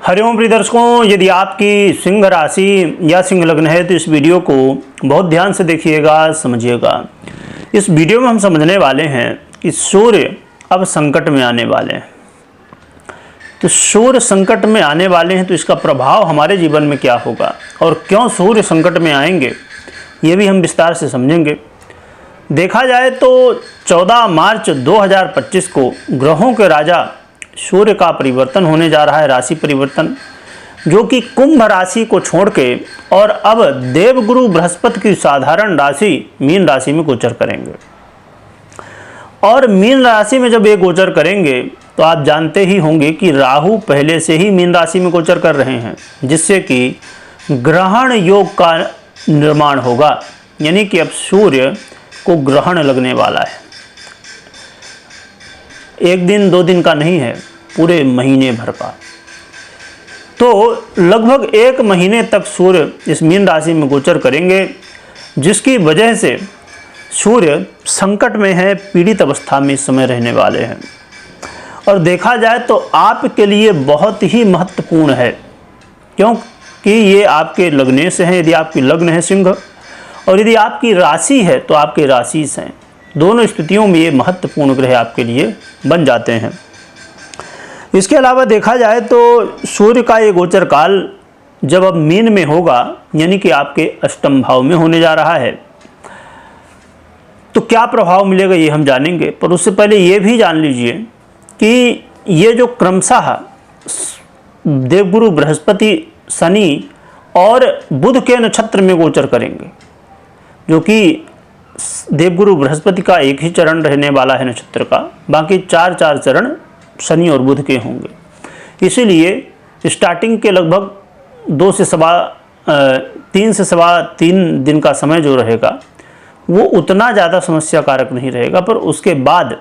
हरिओम प्रिय दर्शकों, यदि आपकी सिंह राशि या सिंह लग्न है तो इस वीडियो को बहुत ध्यान से देखिएगा, समझिएगा। इस वीडियो में हम समझने वाले हैं कि सूर्य अब संकट में आने वाले हैं। तो सूर्य संकट में आने वाले हैं तो इसका प्रभाव हमारे जीवन में क्या होगा और क्यों सूर्य संकट में आएंगे, ये भी हम विस्तार से समझेंगे। देखा जाए तो 14 मार्च 2025 को ग्रहों के राजा सूर्य का परिवर्तन होने जा रहा है, राशि परिवर्तन, जो कि कुंभ राशि को छोड़ के और अब देवगुरु बृहस्पति की साधारण राशि मीन राशि में गोचर करेंगे। और मीन राशि में जब ये गोचर करेंगे तो आप जानते ही होंगे कि राहु पहले से ही मीन राशि में गोचर कर रहे हैं, जिससे कि ग्रहण योग का निर्माण होगा, यानी कि अब सूर्य को ग्रहण लगने वाला है। एक दिन दो दिन का नहीं है, पूरे महीने भर का। तो लगभग एक महीने तक सूर्य इस मीन राशि में गोचर करेंगे, जिसकी वजह से सूर्य संकट में है, पीड़ित अवस्था में इस समय रहने वाले हैं। और देखा जाए तो आपके लिए बहुत ही महत्वपूर्ण है, क्योंकि ये आपके लग्न से हैं। यदि आपकी लग्न है सिंह और यदि आपकी राशि है तो आपके राशि से हैं। दोनों स्थितियों में ये महत्वपूर्ण ग्रह आपके लिए बन जाते हैं। इसके अलावा देखा जाए तो सूर्य का ये गोचर काल जब अब मीन में होगा, यानी कि आपके अष्टम भाव में होने जा रहा है, तो क्या प्रभाव मिलेगा ये हम जानेंगे। पर उससे पहले ये भी जान लीजिए कि ये जो क्रमशः देवगुरु बृहस्पति, शनि और बुध के नक्षत्र में गोचर करेंगे, जो कि देवगुरु बृहस्पति का एक ही चरण रहने वाला है नक्षत्र का, बाकी चार चरण शनि और बुध के होंगे। इसीलिए स्टार्टिंग के लगभग 3 से सवा 3 दिन का समय जो रहेगा वो उतना ज़्यादा समस्या कारक नहीं रहेगा, पर उसके बाद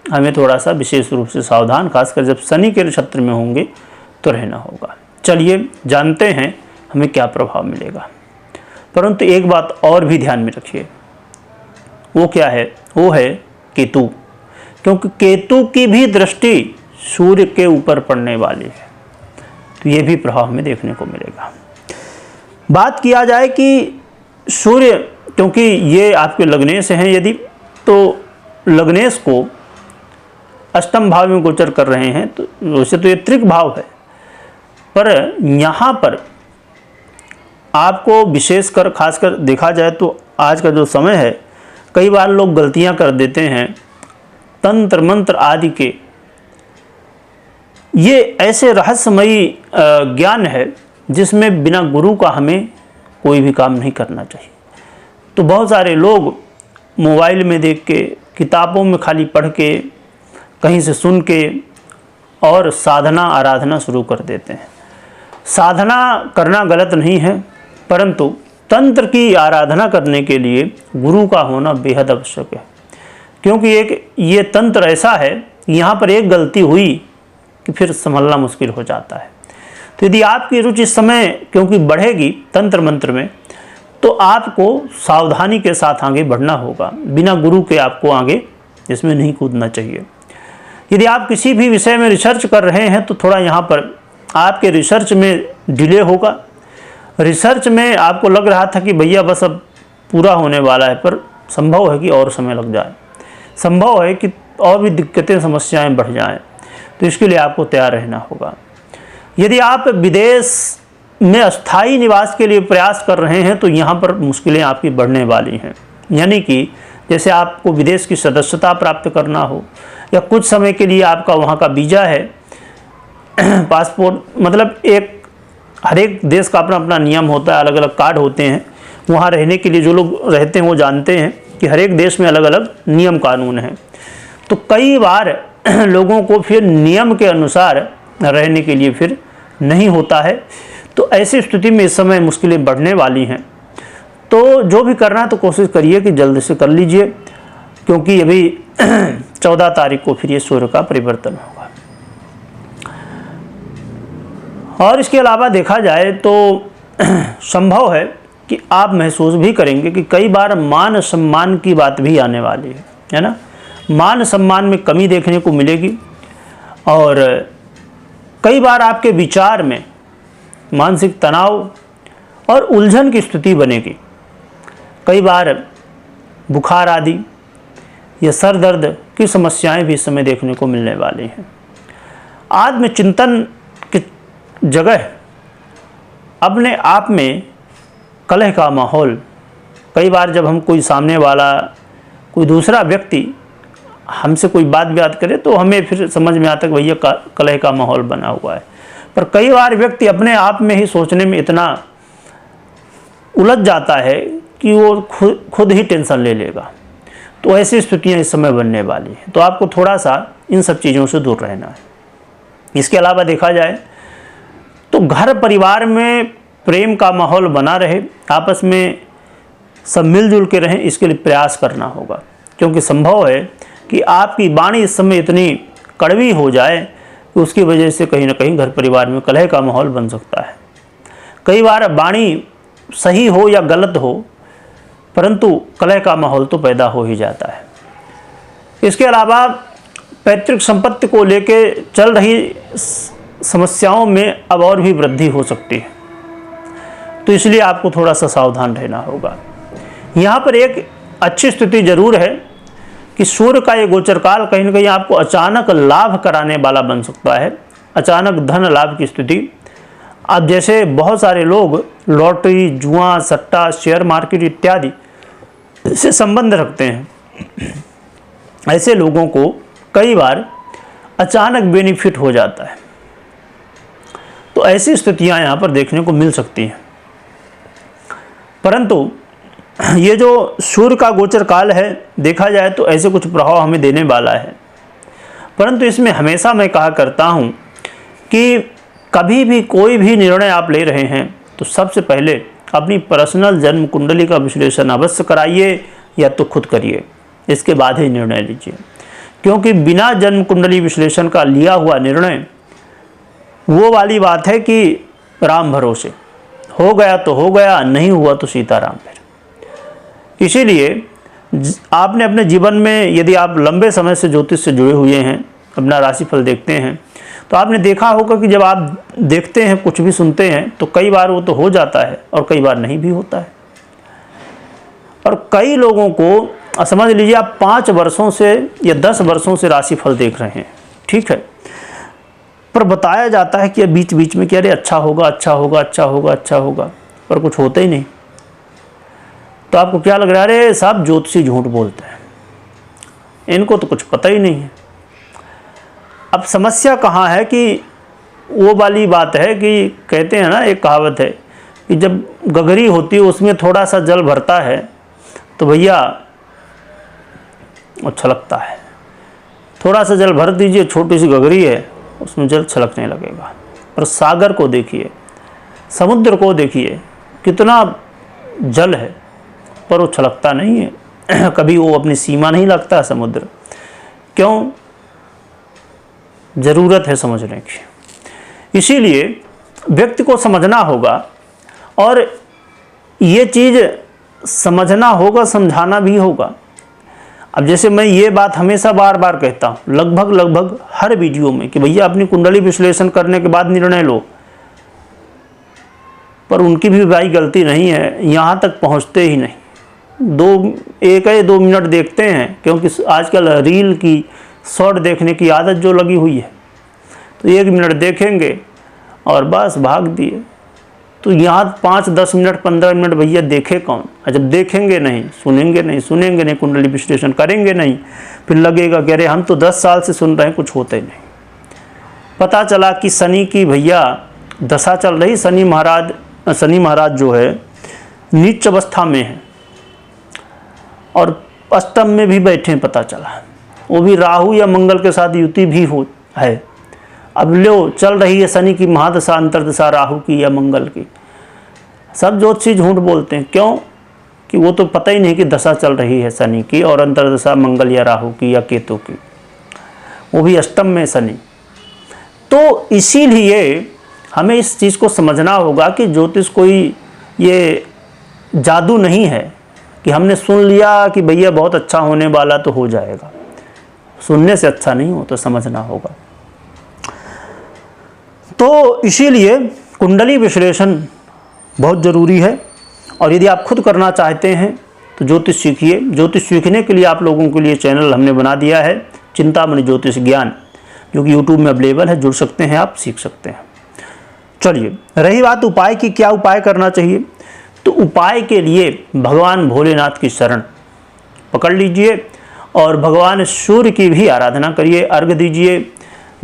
हमें थोड़ा सा विशेष रूप से सावधान, खासकर जब शनि के नक्षत्र में होंगे तो रहना होगा। चलिए जानते हैं हमें क्या प्रभाव मिलेगा। परंतु एक बात और भी ध्यान में रखिए, वो क्या है? वो है केतु, क्योंकि केतु की भी दृष्टि सूर्य के ऊपर पड़ने वाली है, तो ये भी प्रभाव हमें देखने को मिलेगा। बात किया जाए कि सूर्य, क्योंकि ये आपके लग्नेश हैं, यदि तो लग्नेश को अष्टम भाव में गोचर कर रहे हैं तो वैसे तो ये त्रिक भाव है, पर यहाँ पर आपको विशेषकर खासकर देखा जाए तो आज का जो समय है, कई बार लोग गलतियां कर देते हैं तंत्र मंत्र आदि के। ये ऐसे रहस्यमयी ज्ञान है जिसमें बिना गुरु का हमें कोई भी काम नहीं करना चाहिए। तो बहुत सारे लोग मोबाइल में देख के, किताबों में खाली पढ़ के, कहीं से सुन के और साधना आराधना शुरू कर देते हैं। साधना करना गलत नहीं है, परंतु तंत्र की आराधना करने के लिए गुरु का होना बेहद आवश्यक है, क्योंकि एक ये तंत्र ऐसा है, यहाँ पर एक गलती हुई कि फिर संभलना मुश्किल हो जाता है। तो यदि आपकी रुचि इस समय क्योंकि बढ़ेगी तंत्र मंत्र में, तो आपको सावधानी के साथ आगे बढ़ना होगा। बिना गुरु के आपको आगे इसमें नहीं कूदना चाहिए। यदि आप किसी भी विषय में रिसर्च कर रहे हैं तो थोड़ा यहाँ पर आपके रिसर्च में डिले होगा। रिसर्च में आपको लग रहा था कि भैया बस अब पूरा होने वाला है, पर संभव है कि और समय लग जाए, संभव है कि और भी दिक्कतें समस्याएं बढ़ जाएं। तो इसके लिए आपको तैयार रहना होगा। यदि आप विदेश में अस्थायी निवास के लिए प्रयास कर रहे हैं तो यहाँ पर मुश्किलें आपकी बढ़ने वाली हैं, यानी कि जैसे आपको विदेश की सदस्यता प्राप्त करना हो या कुछ समय के लिए आपका वहाँ का वीज़ा है, पासपोर्ट, मतलब हर एक देश का अपना अपना नियम होता है, अलग अलग कार्ड होते हैं। वहाँ रहने के लिए जो लोग रहते हैं वो जानते हैं कि हर एक देश में अलग अलग नियम कानून हैं। तो कई बार लोगों को फिर नियम के अनुसार रहने के लिए फिर नहीं होता है। तो ऐसी स्थिति में इस समय मुश्किलें बढ़ने वाली हैं। तो जो भी करना है तो कोशिश करिए कि जल्द से कर लीजिए, क्योंकि अभी 14 तारीख को फिर ये सूर्य का परिवर्तन होगा। और इसके अलावा देखा जाए तो संभव है कि आप महसूस भी करेंगे कि कई बार मान सम्मान की बात भी आने वाली है ना। मान सम्मान में कमी देखने को मिलेगी और कई बार आपके विचार में मानसिक तनाव और उलझन की स्थिति बनेगी। कई बार बुखार आदि या सर दर्द की समस्याएं भी इस समय देखने को मिलने वाली हैं। आत्मचिंतन की जगह अपने आप में कलह का माहौल, कई बार जब हम कोई सामने वाला कोई दूसरा व्यक्ति हमसे कोई बात करे तो हमें फिर समझ में आता है कि भैया कलह का माहौल बना हुआ है। पर कई बार व्यक्ति अपने आप में ही सोचने में इतना उलझ जाता है कि वो खुद ही टेंशन ले लेगा। तो ऐसी स्थितियाँ इस समय बनने वाली हैं। तो आपको थोड़ा सा इन सब चीज़ों से दूर रहना है। इसके अलावा देखा जाए तो घर परिवार में प्रेम का माहौल बना रहे, आपस में सब मिलजुल के रहें, इसके लिए प्रयास करना होगा। क्योंकि संभव है कि आपकी वाणी इस समय इतनी कड़वी हो जाए कि उसकी वजह से कहीं ना कहीं घर परिवार में कलह का माहौल बन सकता है। कई बार वाणी सही हो या गलत हो, परंतु कलह का माहौल तो पैदा हो ही जाता है। इसके अलावा पैतृक संपत्ति को लेके चल रही समस्याओं में अब और भी वृद्धि हो सकती है, तो इसलिए आपको थोड़ा सा सावधान रहना होगा। यहाँ पर एक अच्छी स्थिति जरूर है कि सूर्य का ये गोचर काल कहीं ना कहीं आपको अचानक लाभ कराने वाला बन सकता है, अचानक धन लाभ की स्थिति। अब जैसे बहुत सारे लोग लॉटरी, जुआ, सट्टा, शेयर मार्केट इत्यादि से संबंध रखते हैं, ऐसे लोगों को कई बार अचानक बेनिफिट हो जाता है। तो ऐसी स्थितियां यहाँ पर देखने को मिल सकती हैं। परंतु ये जो सूर्य का गोचर काल है, देखा जाए तो ऐसे कुछ प्रभाव हमें देने वाला है। परंतु इसमें हमेशा मैं कहा करता हूँ कि कभी भी कोई भी निर्णय आप ले रहे हैं तो सबसे पहले अपनी पर्सनल जन्म कुंडली का विश्लेषण अवश्य कराइए या तो खुद करिए, इसके बाद ही निर्णय लीजिए। क्योंकि बिना जन्म कुंडली विश्लेषण का लिया हुआ निर्णय वो वाली बात है कि राम भरोसे, हो गया तो हो गया, नहीं हुआ तो सीताराम। फिर इसीलिए आपने अपने जीवन में, यदि आप लंबे समय से ज्योतिष से जुड़े हुए हैं, अपना राशिफल देखते हैं, तो आपने देखा होगा कि जब आप देखते हैं, कुछ भी सुनते हैं, तो कई बार वो तो हो जाता है और कई बार नहीं भी होता है। और कई लोगों को समझ लीजिए आप 5 वर्षों से या 10 वर्षों से राशिफल देख रहे हैं, ठीक है, पर बताया जाता है कि बीच बीच में कि अरे अच्छा होगा, अच्छा होगा, अच्छा होगा, अच्छा होगा, पर कुछ होता ही नहीं। तो आपको क्या लग रहा है, अरे साहब ज्योतिषी झूठ बोलते हैं, इनको तो कुछ पता ही नहीं है। अब समस्या कहाँ है कि वो वाली बात है कि कहते हैं ना, एक कहावत है कि जब गगरी होती है उसमें थोड़ा सा जल भरता है तो भैया अच्छा लगता है। थोड़ा सा जल भर दीजिए, छोटी सी गगरी है, उसमें जल छलकने लगेगा। और सागर को देखिए, समुद्र को देखिए, कितना जल है पर वो छलकता नहीं है कभी वो अपनी सीमा नहीं लगता समुद्र। क्यों? ज़रूरत है समझने की। इसीलिए व्यक्ति को समझना होगा और ये चीज़ समझना होगा, समझाना भी होगा। अब जैसे मैं ये बात हमेशा बार बार कहता हूँ, लगभग हर वीडियो में, कि भैया अपनी कुंडली विश्लेषण करने के बाद निर्णय लो, पर उनकी भी भाई गलती नहीं है, यहाँ तक पहुँचते ही नहीं। 1-2 मिनट देखते हैं, क्योंकि आजकल रील की शॉर्ट देखने की आदत जो लगी हुई है, तो 1 मिनट देखेंगे और बस भाग दिए। तो यहाँ 5-10 मिनट 15 मिनट भैया देखे कौन? जब देखेंगे नहीं, सुनेंगे नहीं, कुंडली विश्लेषण करेंगे नहीं, फिर लगेगा कि अरे हम तो 10 साल से सुन रहे हैं, कुछ होता ही नहीं। पता चला कि शनि की भैया दशा चल रही, शनि महाराज जो है नीच अवस्था में है और अष्टम में भी बैठे, पता चला वो भी राहु या मंगल के साथ युति भी है। अब लो चल रही है शनि की महादशा, अंतरदशा राहु की या मंगल की। सब ज्योतिषी झूठ बोलते हैं। क्यों? कि वो तो पता ही नहीं कि दशा चल रही है शनि की और अंतरदशा मंगल या राहु की या केतु की, वो भी अष्टम में शनि। तो इसीलिए हमें इस चीज़ को समझना होगा कि ज्योतिष कोई ये जादू नहीं है कि हमने सुन लिया कि भैया बहुत अच्छा होने वाला तो हो जाएगा। सुनने से अच्छा नहीं हो, तो समझना होगा। तो इसीलिए कुंडली विश्लेषण बहुत ज़रूरी है, और यदि आप खुद करना चाहते हैं तो ज्योतिष सीखिए। ज्योतिष सीखने के लिए आप लोगों के लिए चैनल हमने बना दिया है, चिंतामणि ज्योतिष ज्ञान, जो कि यूट्यूब में अवेलेबल है, जुड़ सकते हैं आप, सीख सकते हैं। चलिए, रही बात उपाय की, क्या उपाय करना चाहिए, तो उपाय के लिए भगवान भोलेनाथ की शरण पकड़ लीजिए और भगवान सूर्य की भी आराधना करिए, अर्घ दीजिए।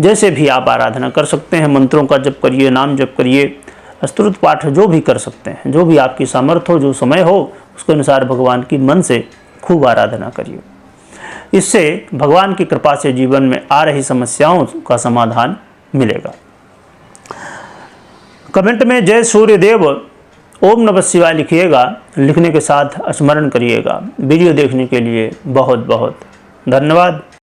जैसे भी आप आराधना कर सकते हैं, मंत्रों का जप करिए, नाम जप करिए, स्तुति पाठ जो भी कर सकते हैं, जो भी आपकी सामर्थ्य हो, जो समय हो, उसके अनुसार भगवान की मन से खूब आराधना करिए। इससे भगवान की कृपा से जीवन में आ रही समस्याओं का समाधान मिलेगा। कमेंट में जय सूर्यदेव ओम नमः शिवाय लिखिएगा, लिखने के साथ स्मरण करिएगा। वीडियो देखने के लिए बहुत बहुत धन्यवाद।